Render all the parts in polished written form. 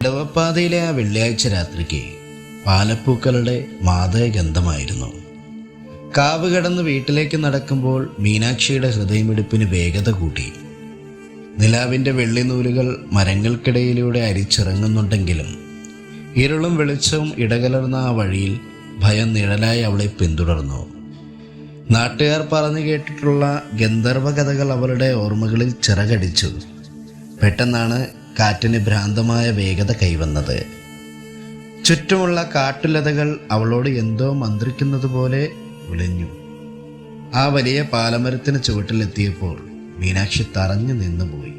ഇടവപ്പാതയിലെ ആ വെള്ളിയാഴ്ച രാത്രിക്ക് പാലപ്പൂക്കളുടെ മാദകഗന്ധമായിരുന്നു. കാവ് കടന്ന് വീട്ടിലേക്ക് നടക്കുമ്പോൾ മീനാക്ഷിയുടെ ഹൃദയമിടിപ്പിന് വേഗത കൂട്ടി. നിലാവിൻ്റെ വെള്ളിനൂലുകൾ മരങ്ങൾക്കിടയിലൂടെ അരിച്ചിറങ്ങുന്നുണ്ടെങ്കിലും ഇരുളും വെളിച്ചവും ഇടകലർന്ന ആ വഴിയിൽ ഭയം നിഴലായി അവളെ പിന്തുടർന്നു. നാട്ടുകാർ പറഞ്ഞു കേട്ടിട്ടുള്ള ഗന്ധർവ കഥകൾ അവളുടെ ഓർമ്മകളിൽ ചിറകടിച്ചു. പെട്ടെന്നാണ് കാറ്റിന് ഭ്രാന്തമായ വേഗത കൈവന്നത്. ചുറ്റുമുള്ള കാട്ടുലതകൾ അവളോട് എന്തോ മന്ത്രിക്കുന്നത് പോലെ ഉലഞ്ഞു. ആ വലിയ പാലമരത്തിന് ചുവട്ടിലെത്തിയപ്പോൾ മീനാക്ഷി തറഞ്ഞു നിന്നുപോയി.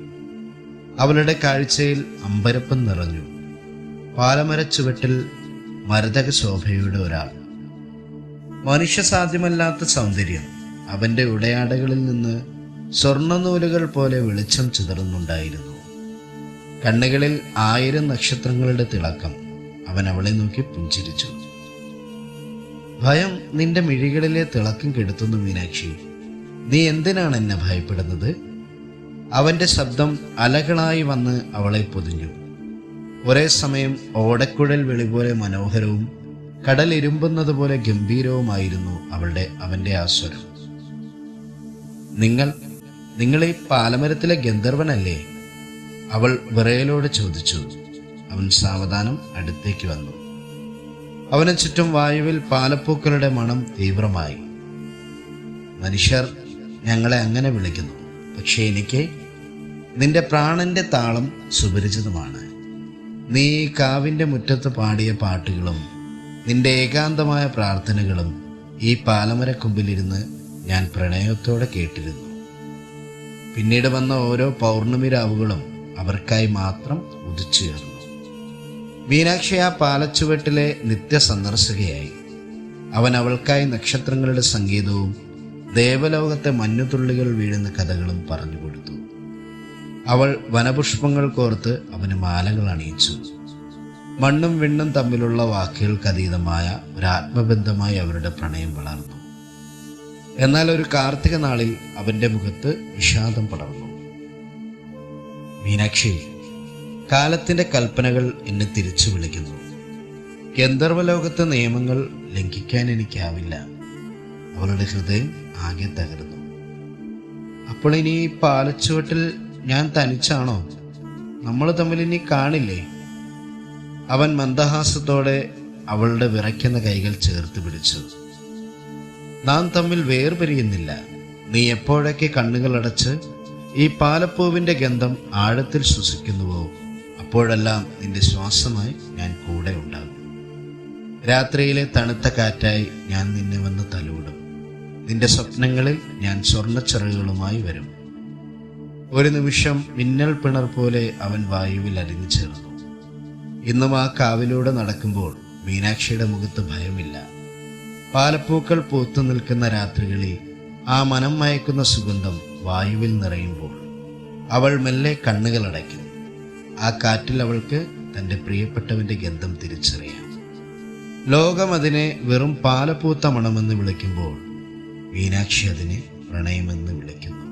അവളുടെ കാഴ്ചയിൽ അമ്പരപ്പം നിറഞ്ഞു. പാലമര ചുവട്ടിൽ മരതക ശോഭയുടെ ഒരാൾ. മനുഷ്യസാധ്യമല്ലാത്ത സൗന്ദര്യം. അവൻ്റെ ഉടയാടകളിൽ നിന്ന് സ്വർണ്ണനൂലുകൾ പോലെ വെളിച്ചം ചിതറുന്നുണ്ടായിരുന്നു. കണ്ണുകളിൽ 1000 നക്ഷത്രങ്ങളുടെ തിളക്കം. അവൻ അവളെ നോക്കി പുഞ്ചിരിച്ചു. ഭയം നിന്റെ മിഴികളിലെ തിളക്കം കെടുത്തുന്നു മീനാക്ഷി. നീ എന്തിനാണ് എന്നെ ഭയപ്പെടുന്നത്? അവൻ്റെ ശബ്ദം അലകളായി വന്ന് അവളെ പൊതിഞ്ഞു. ഒരേ സമയം ഓടക്കുഴൽ വിളി പോലെ മനോഹരവും കടലിരുമ്പുന്നത് പോലെ ഗംഭീരവുമായിരുന്നു അവൻ്റെ ആ സ്വരം. നിങ്ങൾ ഈ പാലമരത്തിലെ ഗന്ധർവനല്ലേ? അവൾ വിറയലോട് ചോദിച്ചു. അവൻ സാവധാനം അടുത്തേക്ക് വന്നു. അവന് ചുറ്റും വായുവിൽ പാലപ്പൂക്കളുടെ മണം തീവ്രമായി. മനുഷ്യർ ഞങ്ങളെ അങ്ങനെ വിളിക്കുന്നു, പക്ഷേ എനിക്ക് നിന്റെ പ്രാണന്റെ താളം സുപരിചിതമാണ്. നീ ഈ കാവിൻ്റെ മുറ്റത്ത് പാടിയ പാട്ടുകളും നിന്റെ ഏകാന്തമായ പ്രാർത്ഥനകളും ഈ പാലമരക്കൊമ്പിലിരുന്ന് ഞാൻ പ്രണയത്തോടെ കേട്ടിരുന്നു. പിന്നീട് വന്ന ഓരോ പൗർണമി രാവുകളും അവർക്കായി മാത്രം ഉദിച്ചുയർന്നു. മീനാക്ഷി ആ പാലച്ചുവട്ടിലെ നിത്യസന്ദർശകയായി. അവൻ അവൾക്കായി നക്ഷത്രങ്ങളുടെ സംഗീതവും ദേവലോകത്തെ മഞ്ഞുതുള്ളികൾ വീഴുന്ന കഥകളും പറഞ്ഞുകൊടുത്തു. അവൾ വനപുഷ്പങ്ങൾ കോർത്ത് അവന് മാലകൾ അണിയിച്ചു. മണ്ണും വിണ്ണും തമ്മിലുള്ള വാക്കുകൾക്കതീതമായ ഒരാത്മബന്ധമായി അവരുടെ പ്രണയം വളർന്നു. എന്നാൽ ഒരു കാർത്തിക നാളിൽ അവൻ്റെ മുഖത്ത് വിഷാദം പടർന്നു. മീനാക്ഷി, കാലത്തിൻ്റെ കൽപ്പനകൾ എന്നെ തിരിച്ചു വിളിക്കുന്നു. ഗന്ധർവലോകത്തെ നിയമങ്ങൾ ലംഘിക്കാൻ എനിക്കാവില്ല. അവളുടെ ഹൃദയം ആകെ തകർന്നു. അപ്പോൾ ഇനി ഈ പാലച്ചുവട്ടിൽ ഞാൻ തനിച്ചാണോ? നമ്മൾ തമ്മിൽ ഇനി കാണില്ലേ? അവൻ മന്ദഹാസത്തോടെ അവളുടെ വിറയ്ക്കുന്ന കൈകൾ ചേർത്ത് പിടിച്ചു. നാം തമ്മിൽ വേർപിരിയുന്നില്ല. നീ എപ്പോഴൊക്കെ കണ്ണുകൾ അടച്ച് ഈ പാലപ്പൂവിൻ്റെ ഗന്ധം ആഴത്തിൽ ശ്വസിക്കുന്നുവോ അപ്പോഴെല്ലാം നിന്റെ ശ്വാസമായി ഞാൻ കൂടെ ഉണ്ടാകും. രാത്രിയിലെ തണുത്ത കാറ്റായി ഞാൻ നിന്നെ വന്ന് തലോടും. നിന്റെ സ്വപ്നങ്ങളിൽ ഞാൻ സ്വർണ്ണച്ചിറകുകളുമായി വരും. ഒരു നിമിഷം മിന്നൽ പിണർ പോലെ അവൻ വായുവിൽ അലിഞ്ഞു ചേർന്നു. ഇന്നും ആ കാവിലൂടെ നടക്കുമ്പോൾ മീനാക്ഷിയുടെ മുഖത്ത് ഭയമില്ല. പാലപ്പൂക്കൾ പൂത്തു നിൽക്കുന്ന രാത്രികളിൽ ആ മനം മയക്കുന്ന സുഗന്ധം വായുവിൽ നിറയുമ്പോൾ അവൾ മെല്ലെ കണ്ണുകൾ അടയ്ക്കും. ആ കാറ്റിൽ അവൾക്ക് തൻ്റെ പ്രിയപ്പെട്ടവൻ്റെ ഗന്ധം തിരിച്ചറിയാം. ലോകം അതിനെ വെറും പാലപ്പൂത്ത മണമെന്ന് വിളിക്കുമ്പോൾ മീനാക്ഷി അതിനെ പ്രണയമെന്ന് വിളിക്കുന്നു.